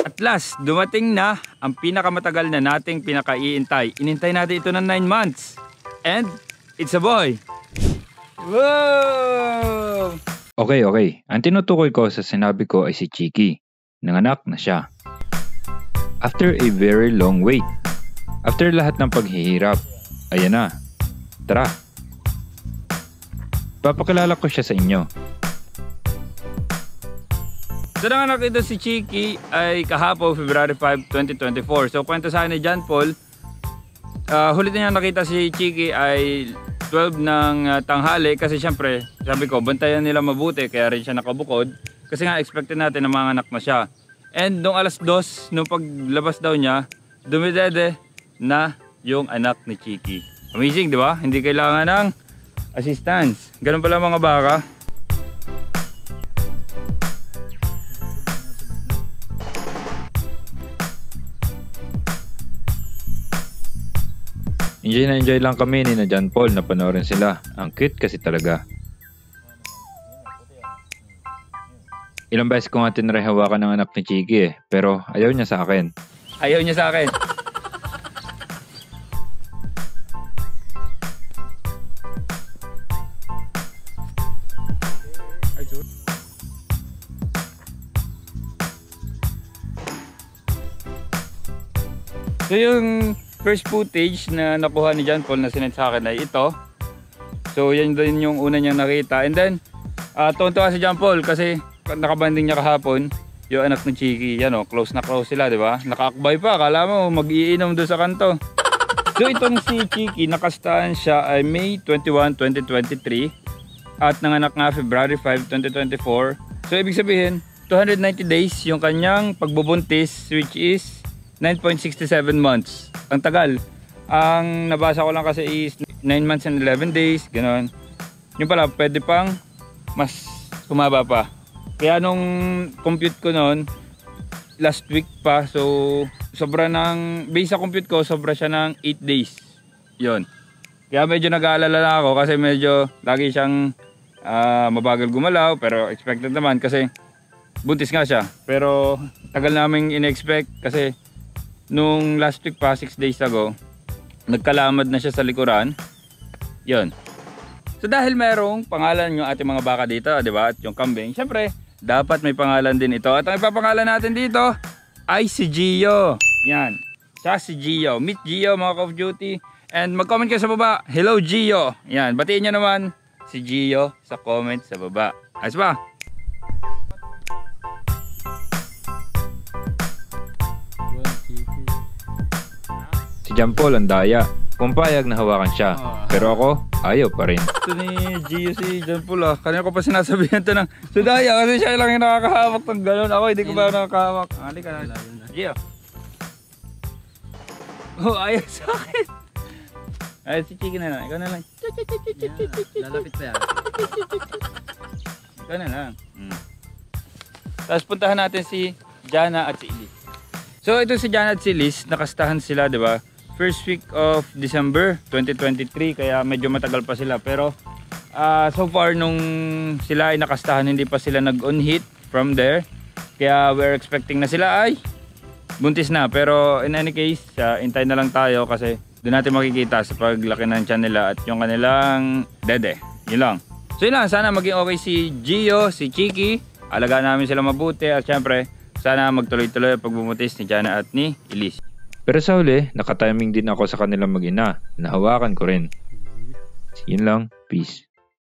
At last, dumating na ang pinakamatagal na nating pinakaiintay. Inintay natin ito ng 9 months. And it's a boy. Wow! Okay. Ang tinutukoy ko sa sinabi ko ay si Chiki. Nanganak na siya. After a very long wait. After lahat ng paghihirap. Ayan na. Tara. Papakilala ko siya sa inyo. So nanganak ito si Chiki ay kahapon February 5, 2024. So kwento sa akin ni John Paul, huli niya nakita si Chiki ay 12 ng tanghali kasi syempre sabi ko bantayan nila mabuti kaya rin siya nakabukod kasi nga expected natin na manganak na siya. And nung alas 2 nung paglabas daw niya, dumidede na yung anak ni Chiki. Amazing, di ba? Hindi kailangan ng assistance. Ganun pala mga baka. Enjoy lang kami ni na John Paul na panoorin sila. Ang cute kasi talaga. Ilang beses ko nga tinry hawakan ng anak ni Chiki pero ayaw niya sa akin. Ayaw niya sa akin. So yung first footage na nakuha ni John Paul na sinend sa akin ay ito. So yan din yung una niyang nakita. And then tuwan-tuwa si John Paul kasi nakabanding niya kahapon yung anak ni Chiki. Yan o, close na close sila, di ba? Nakaakbay pa, akala mo mag-iinom doon sa kanto. So itong si Chiki, nakastahan siya ay May 21, 2023 at nanganak nga February 5, 2024. So ibig sabihin 290 days yung kanyang pagbubuntis, which is 9.67 months. Ang tagal. Ang nabasa ko lang kasi is 9 months and 11 days, gano'n. Yung pala, pwede pang mas kumaba pa. Kaya nung compute ko noon, last week pa, so sobra ng, base sa compute ko, sobra siya ng 8 days. Yun. Kaya medyo nag-aalala na ako kasi medyo lagi siyang mabagal gumalaw, pero expected naman kasi buntis nga siya. Pero tagal naming in-expect kasi nung last week pa, 6 days ago, nagkalamad na siya sa likuran. Yun. So dahil merong pangalan yung ating mga baka dito, di ba? At yung kambing, syempre, dapat may pangalan din ito. At ang ipapangalan natin dito ay si Gio. Yan. Siya si Gio. Meet Gio mga Call of Duty. And mag-comment kayo sa baba. Hello Gio. Yan. Batiin nyo naman si Gio sa comment sa baba. Ayos ba? Si John Paul ang daya. Pumpayag na hawakan siya. Pero ako, ayaw pa rin. Ito ni Gio si John Paul ah. Kanina ko pa sinasabihan ito ng sudaya kasi siya lang yung nakakahawak ng gano'n. Ako hindi ko ba nakakahawak. Halika na. Gio. Oh, ayaw sa akin. Ay, si Chiki na lang. Ikaw na lang. Lalapit pa yan. Ikaw na lang. Tapos puntahan natin si Jana at si Elise. So ito si Jana at si Elise. Nakastahan sila, di ba? First week of December 2023. Kaya medyo matagal pa sila. Pero so far nung sila ay nakastahan, hindi pa sila nag-on hit from there. Kaya we're expecting na sila ay buntis na. Pero in any case, intay na lang tayo kasi doon natin makikita sa paglaki ng tiyan nila at yung kanilang dede. Yun lang. So yun lang, sana maging okay si Gio, si Chiki. Alagaan namin sila mabuti at syempre sana magtuloy-tuloy ang pagbumutis ni Jana at ni Elise. Pero sa huli, nakatiming din ako sa kanilang mag-ina. Nahawakan ko rin. Yun lang. Peace.